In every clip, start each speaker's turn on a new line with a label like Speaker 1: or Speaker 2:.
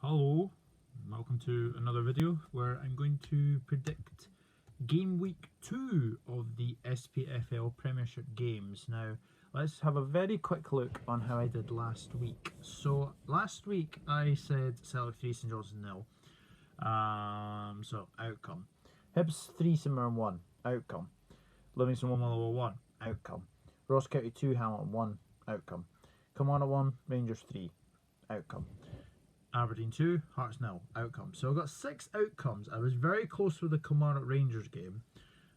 Speaker 1: Hello, welcome to another video where I'm going to predict game week 2 of the SPFL Premiership games. Now, let's have a very quick look on how I did last week. So, last week I said Celtic 3, St Johnstone 0. So, outcome. Hibs 3, St Mirren 1. Outcome. Livingston 1, Motherwell 1. Outcome. Ross County 2, Hamilton 1. Outcome. Kilmarnock 1, Rangers 3. Outcome. Aberdeen 2, Hearts 0. Outcome. So I got 6 outcomes. I was very close with the Kilmarnock Rangers game.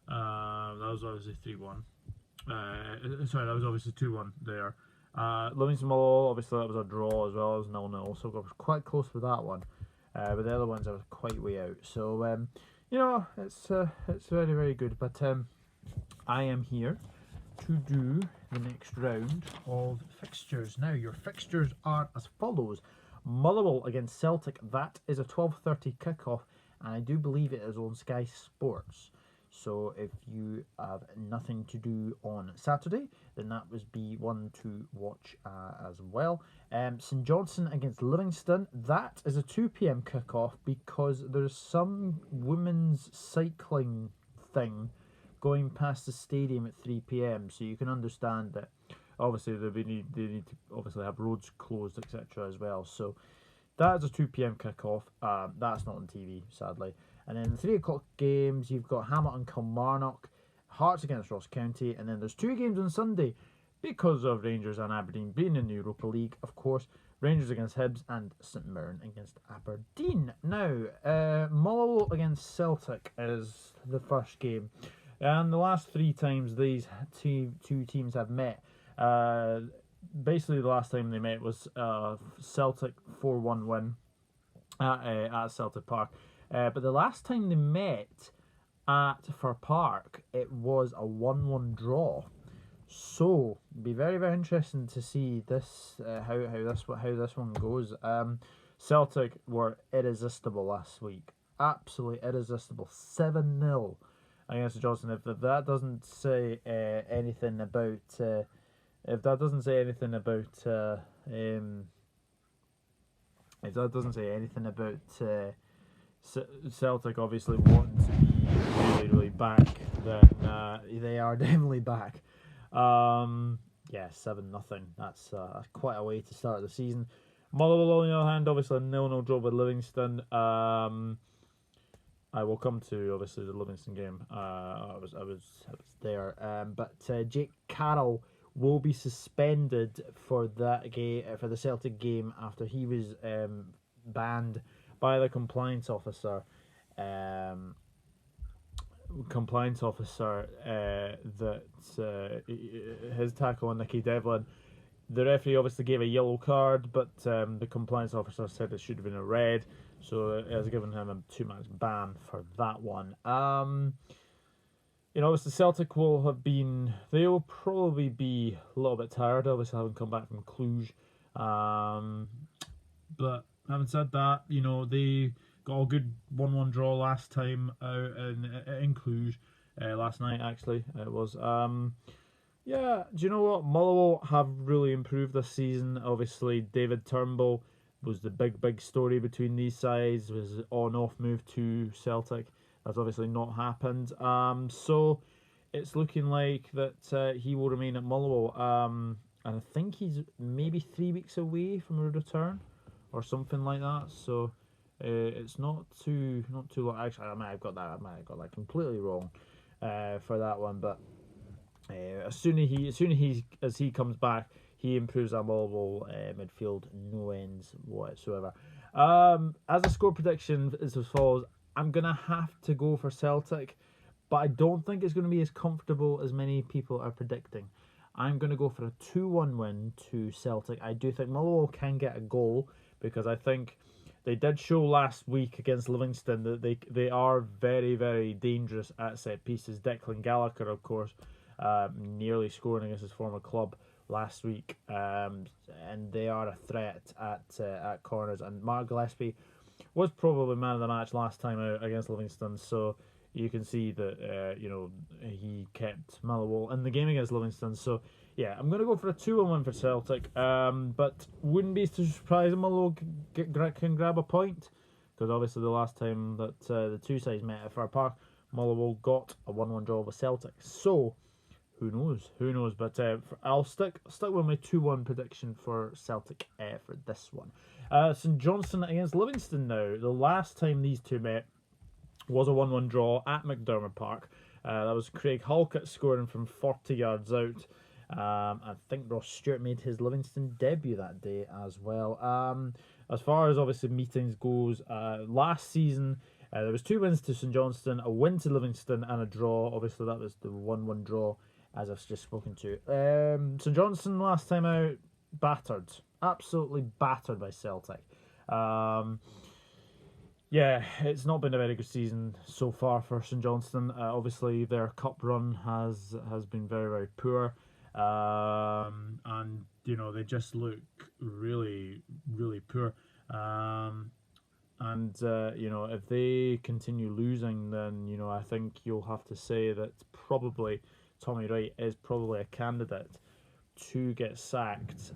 Speaker 1: That was obviously 3-1. Sorry, that was obviously 2-1 there. Livingston Motherwell, obviously that was a draw as well. It was 0-0, so I was quite close with that one. But the other ones I was quite way out. So, it's very, very good. But I am here to do the next round of fixtures. Now, your fixtures are as follows. Motherwell against Celtic, that is a 12:30 kickoff, and I do believe it is on Sky Sports. So if you have nothing to do on Saturday, then that would be one to watch as well. St Johnstone against Livingston, that is a 2 p.m. kickoff because there's some women's cycling thing going past the stadium at 3 p.m. So you can understand that obviously they need to obviously have roads closed, etc. as well. So that is a 2 p.m. kickoff. That's not on TV, sadly. And then the 3 o'clock games, you've got Hamilton Kilmarnock, Hearts against Ross County, and then there's 2 games on Sunday because of Rangers and Aberdeen being in the Europa League, of course. Rangers against Hibs and St Mirren against Aberdeen. Now, Motherwell against Celtic is the first game. And the last 3 times these two teams have met, basically the last time they met was Celtic 4-1 win at Celtic Park. But the last time they met at Fir Park, it was a 1-1 draw. So be very, very interesting to see this how this one goes. Celtic were irresistible last week, absolutely irresistible, 7-0 against Johnstone. If that doesn't say anything about Celtic obviously wanting to be really, really back, then they are definitely back. 7-0. That's quite a way to start the season. Motherwell, on the other hand, obviously a 0-0 draw with Livingston. I will come to obviously the Livingston game. I was there. But Jake Carroll will be suspended for that game, for the Celtic game, after he was banned by the compliance officer. That his tackle on Nicky Devlin. The referee obviously gave a yellow card, but the compliance officer said it should have been a red, so it has given him a 2-match ban for that one. Obviously Celtic they'll probably be a little bit tired, obviously having come back from Cluj. But having said that, they got a good 1-1 draw last time out in Cluj, last night actually it was. Yeah, do you know what? Motherwell have really improved this season. Obviously, David Turnbull was the big story between these sides, was on-off move to Celtic. That's obviously not happened. So it's looking like that he will remain at Motherwell. And I think he's maybe 3 weeks away from a return or something like that. So it's not too long. Actually, I might have got that completely wrong for that one, but. As soon as he comes back, he improves our Motherwell midfield no ends whatsoever. As a score prediction is as follows. I'm gonna have to go for Celtic, but I don't think it's going to be as comfortable as many people are predicting. I'm going to go for a 2-1 win to Celtic. I do think Motherwell can get a goal because I think they did show last week against Livingston that they are very, very dangerous at set pieces. Declan Gallagher, of course, nearly scoring against his former club last week, and they are a threat at corners. And Mark Gillespie was probably man of the match last time out against Livingston, so you can see that he kept Motherwell in the game against Livingston. So yeah, I'm going to go for a 2-1 win for Celtic, but wouldn't be too surprised if Motherwell can grab a point, because obviously the last time that the two sides met at Fir Park, Motherwell got a 1-1 draw with Celtic. So, who knows, but I'll stick with my 2-1 prediction for Celtic for this one. St Johnstone against Livingston now. The last time these two met was a 1-1 draw at McDermott Park. That was Craig Halkett scoring from 40 yards out. I think Ross Stewart made his Livingston debut that day as well. As far as obviously meetings goes, last season there was 2 wins to St Johnstone, a win to Livingston, and a draw. Obviously that was the 1-1 draw, as I've just spoken to. St Johnstone last time out, absolutely battered by Celtic. Yeah, it's not been a very good season so far for St Johnstone. Obviously, their cup run has been very, very poor, and you know they just look really, really poor. You know, if they continue losing, then you know I think you'll have to say that probably Tommy Wright is probably a candidate to get sacked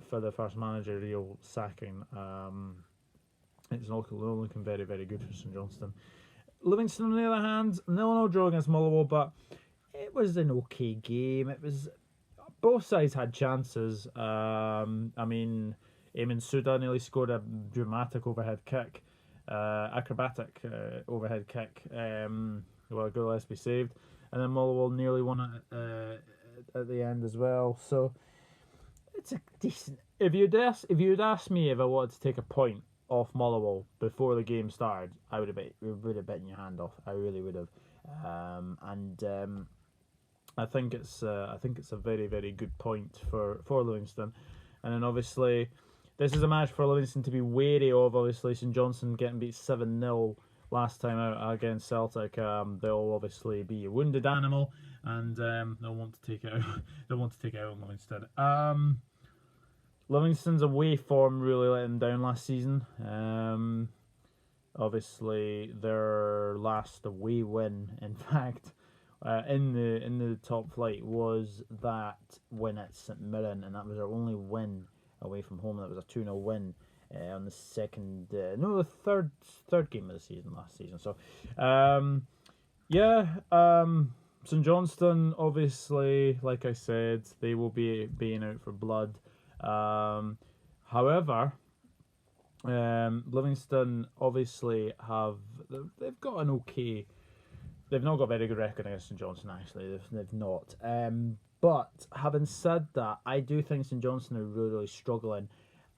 Speaker 1: for the first managerial sacking. It's not looking very, very good for St Johnstone. Livingston, on the other hand, 0-0 draw against Motherwell, but it was an okay game. It was, both sides had chances. I mean, Eamon Suda nearly scored a dramatic overhead kick, acrobatic overhead kick. Well, a goal has to be saved, and then Motherwell nearly won it at the end as well. So it's a decent. If you'd asked me if I wanted to take a point off Motherwell before the game started, I would have bitten your hand off. I really would have. I think it's a very, very good point for Livingston. And then obviously this is a match for Livingston to be wary of. Obviously St Johnstone getting beat 7-0 last time out against Celtic. They'll obviously be a wounded animal, and they'll want to take it out. They'll want to take it out on Livingston. Livingston's away form really let them down last season. Obviously, their last away win, in fact, in the top flight, was that win at St Mirren, and that was their only win away from home. That was a 2-0 win on the third game of the season last season. So, St Johnstone, obviously, like I said, they will be being out for blood. However, Livingston obviously they've got an okay. They've not got a very good record against St Johnstone. Actually, they've not. But having said that, I do think St Johnstone are really, really struggling,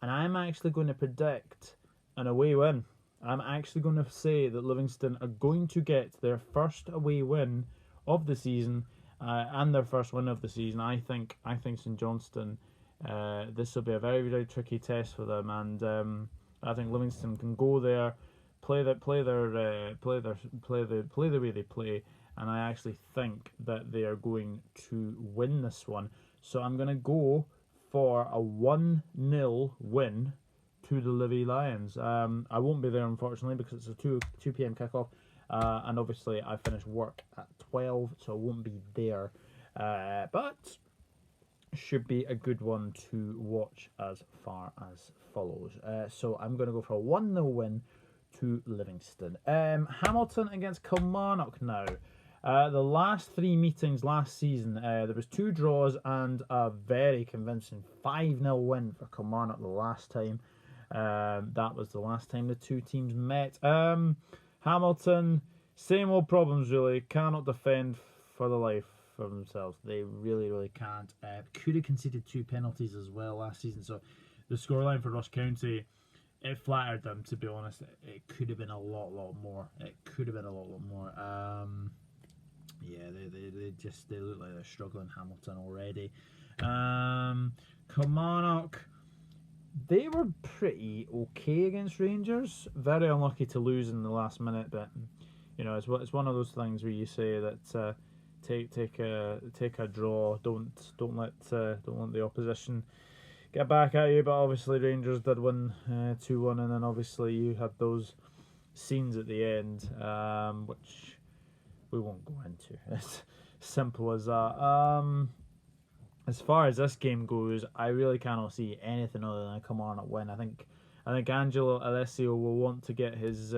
Speaker 1: and I'm actually going to predict an away win. I'm actually going to say that Livingston are going to get their first away win of the season, and their first win of the season. I think St Johnstone. This will be a very, very tricky test for them, and I think Livingston can go there, play the way they play, and I actually think that they are going to win this one. So I'm going to go for a 1-0 win to the Livy Lions. I won't be there unfortunately because it's a 2 p.m. kickoff, and obviously I finish work at 12, so I won't be there. But should be a good one to watch as far as follows. So I'm going to go for a 1-0 win to Livingston. Hamilton against Kilmarnock now. The last 3 meetings last season, there was 2 draws and a very convincing 5-0 win for Kilmarnock the last time. That was the last time the 2 teams met. Hamilton, same old problems really. Cannot defend for the life for themselves. They really, really can't. Could have conceded 2 penalties as well last season. So the scoreline for Ross County, it flattered them, to be honest. It could have been a lot more. Yeah, they look like they're struggling, Hamilton, already. Kilmarnock, they were pretty okay against Rangers. Very unlucky to lose in the last minute, but you know, it's one of those things where you say that take a draw. Don't let the opposition get back at you. But obviously Rangers did win 2-1, and then obviously you had those scenes at the end, which we won't go into. It's simple as that. as far as this game goes, I really cannot see anything other than a Kilmarnock win. I think Angelo Alessio will want to get his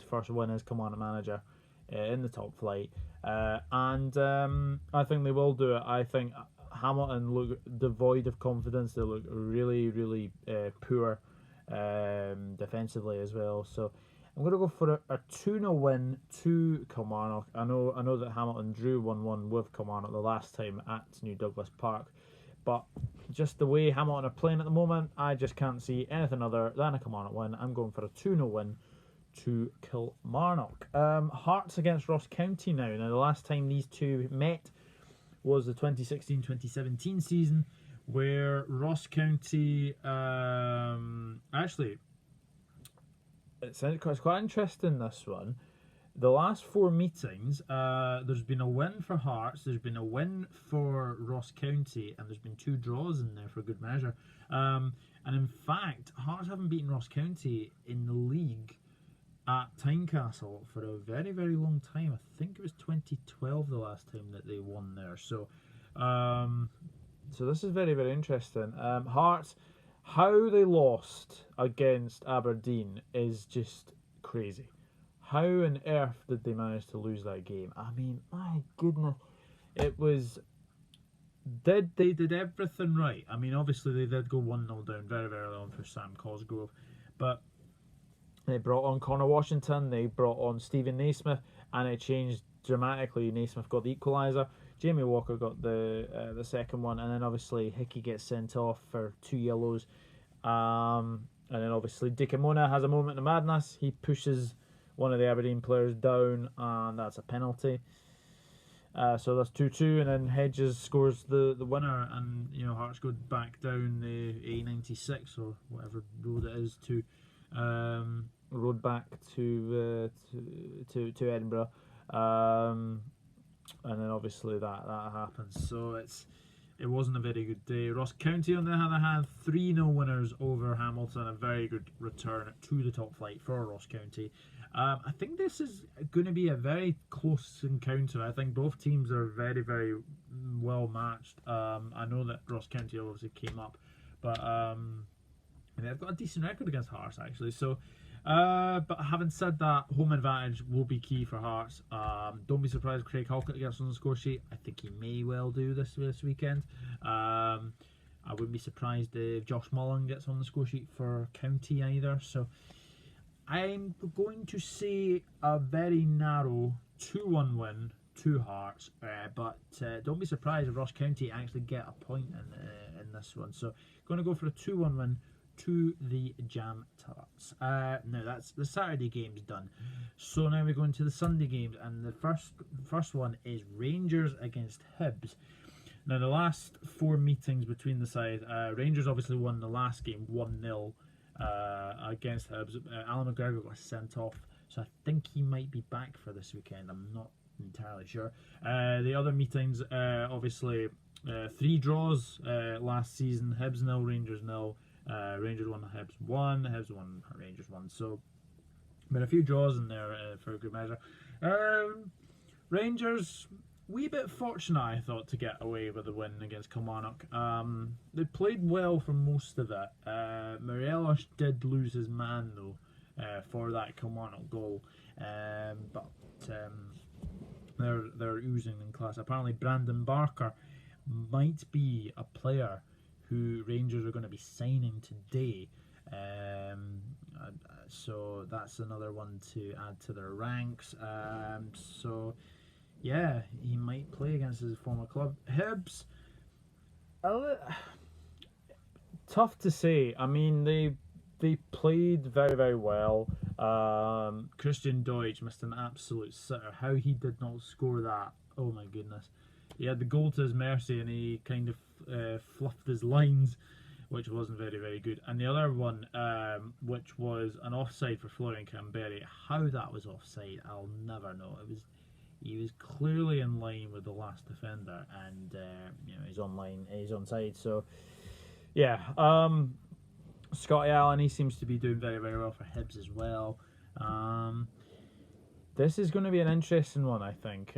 Speaker 1: first win as Kilmarnock manager in the top flight, and I think they will do it. I think Hamilton look devoid of confidence. They look really poor defensively as well. So I'm going to go for a 2-0 win to Kilmarnock. I know that Hamilton drew 1-1 with Kilmarnock the last time at New Douglas Park, but just the way Hamilton are playing at the moment, I just can't see anything other than a Kilmarnock win. I'm going for a 2-0 win to Kilmarnock. Hearts against Ross County now. Now, the last time these two met was the 2016-2017 season, where Ross County actually, it's quite interesting, this one. The last 4 meetings, there's been a win for Hearts, there's been a win for Ross County, and there's been 2 draws in there for good measure. And in fact, Hearts haven't beaten Ross County in the league at Tynecastle for a very long time. I think it was 2012 the last time that they won there. So this is very interesting. Hearts, how they lost against Aberdeen is just crazy. How on earth did they manage to lose that game? I mean, my goodness, it was. They did everything right. I mean, obviously they did go 1-0 down very early on for Sam Cosgrove, but they brought on Connor Washington, they brought on Stephen Naismith, and it changed dramatically. Naismith got the equaliser, Jamie Walker got the second one, and then obviously Hickey gets sent off for 2 yellows. And then obviously Dickamona has a moment of madness. He pushes one of the Aberdeen players down, and that's a penalty. So that's 2-2, and then Hedges scores the winner, and Hearts go back down the A96 or whatever road it is to road back to Edinburgh, and then obviously that happens. So it wasn't a very good day. Ross County, on the other hand, 3-0 winners over Hamilton. A very good return to the top flight for Ross County. I think this is going to be a very close encounter. I think both teams are very well matched. I know that Ross County obviously came up, but they've got a decent record against Hearts, actually. So, but having said that, home advantage will be key for Hearts. Don't be surprised if Craig Halkett gets on the score sheet. I think he may well do this weekend. I wouldn't be surprised if Josh Mullen gets on the score sheet for County either. So I'm going to say a very narrow 2-1 win to Hearts, but don't be surprised if Ross County actually get a point in this one. So going to go for a 2-1 win to the Jam Tarts. Now that's the Saturday games done. So now we go into the Sunday games, and the first one is Rangers against Hibs. Now the last 4 meetings between the sides, Rangers obviously won the last game 1-0 against Hibs. Alan McGregor got sent off, so I think he might be back for this weekend. I'm not entirely sure. The other meetings, obviously 3 draws last season. Hibs 0, Rangers 0. Rangers 1, Hibs 1, Hibs 1, Rangers 1. So, been a few draws in there for a good measure. Rangers, wee bit fortunate, I thought, to get away with a win against Kilmarnock. They played well for most of it. Morelos did lose his man, though, for that Kilmarnock goal. But they're oozing in class. Apparently, Brandon Barker might be a player who Rangers are going to be signing today. So that's another one to add to their ranks. So yeah, he might play against his former club. Hibs, tough to say. I mean, they played very well. Christian Deutsch missed an absolute sitter. How he did not score that, oh my goodness. He had the goal to his mercy, and he kind of fluffed his lines, which wasn't very good. And the other one, which was an offside for Florian Canberry. How that was offside, I'll never know. He was clearly in line with the last defender, and he's onside. So yeah, Scotty Allen, he seems to be doing very well for Hibs as well. This is going to be an interesting one, I think.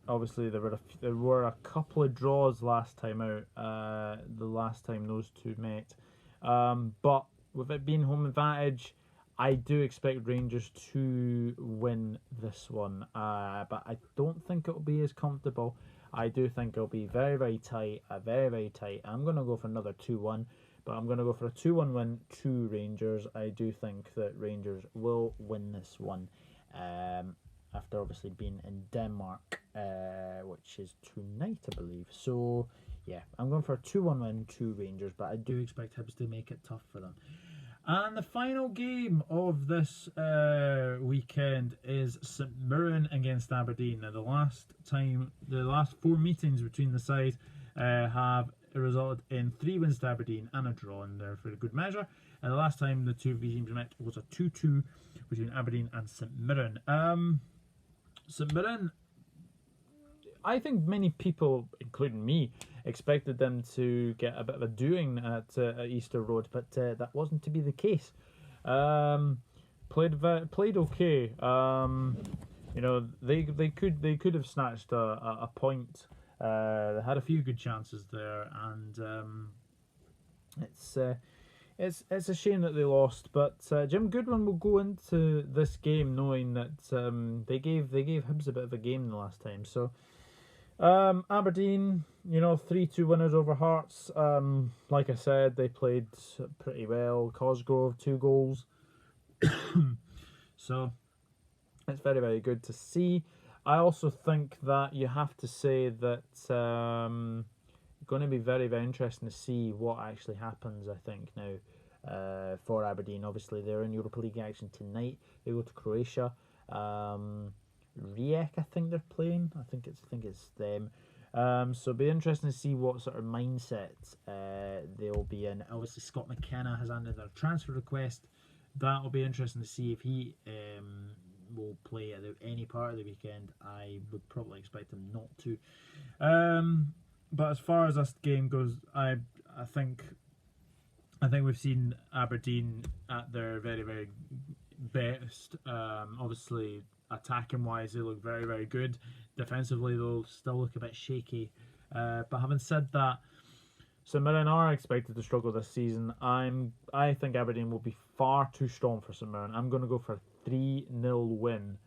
Speaker 1: obviously there were a couple of draws last time out. The last time those two met, but with it being home advantage, I do expect Rangers to win this one. But I don't think it'll be as comfortable. I do think it'll be very, very tight. Very, very tight. I'm going to go for another 2-1. But I'm going to go for a 2-1 win to Rangers. I do think that Rangers will win this one. After obviously being in Denmark, which is tonight, I believe. So, yeah, I'm going for a 2-1 win to Rangers. But I do expect Hibs to make it tough for them. And the final game of this weekend is St Mirren against Aberdeen. Now, the last 4 meetings between the sides have resulted in 3 wins to Aberdeen and a draw, and they're for a good measure. And the last time the two teams met was a 2-2 between Aberdeen and St Mirren. St Mirren, I think many people, including me, expected them to get a bit of a doing at Easter Road, but that wasn't to be the case. Played okay. You know, they could have snatched a point. They had a few good chances there, and it's a shame that they lost. But Jim Goodwin will go into this game knowing that they gave Hibs a bit of a game the last time. So Aberdeen, you know, 3-2 winners over Hearts. Like I said, they played pretty well. Cosgrove 2 goals. So it's very, very good to see. I also think that you have to say that going to be very, very interesting to see what actually happens, I think, now for Aberdeen. Obviously, they're in Europa League action tonight. They go to Croatia. Rijeka, I think they're playing. I think it's them. So it'll be interesting to see what sort of mindset they'll be in. Obviously, Scott McKenna has handed their transfer request. That'll be interesting to see if he will play at any part of the weekend. I would probably expect him not to. But as far as this game goes, I think we've seen Aberdeen at their very, very best. Obviously, attacking wise, they look very, very good. Defensively, they'll still look a bit shaky. But having said that, St Mirren are expected to struggle this season. I think Aberdeen will be far too strong for St Mirren. I'm going to go for a 3-0 win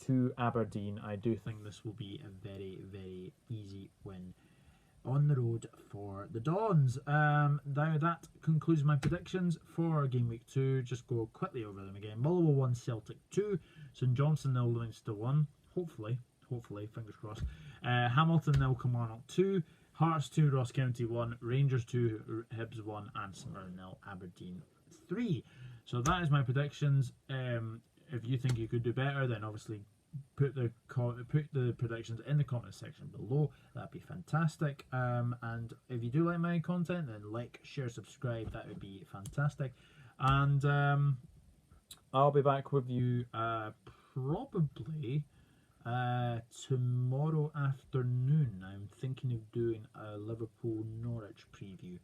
Speaker 1: to Aberdeen. I do think this will be a very, very easy win on the road for the Dons. Now that concludes my predictions for game week 2. Just go quickly over them again. Motherwell 1, Celtic 2, St Johnstone 0, Livingston 1. Hopefully, fingers crossed. Hamilton 0, Kilmarnock 2, Hearts 2, Ross County 1, Rangers 2, Hibs 1, and St Mirren 0, Aberdeen 3. So that is my predictions. If you think you could do better, then obviously put the predictions in the comment section below. That'd be fantastic. And if you do like my content, then like, share, subscribe. That would be fantastic. And I'll be back with you probably tomorrow afternoon. I'm thinking of doing a Liverpool-Norwich preview.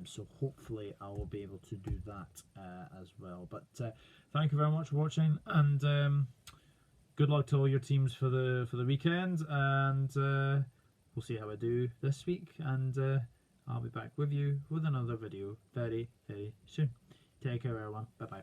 Speaker 1: So hopefully I will be able to do that as well. But thank you very much for watching, and good luck to all your teams for the weekend. And we'll see how I do this week. And I'll be back with you with another video very, very soon. Take care, everyone. Bye bye.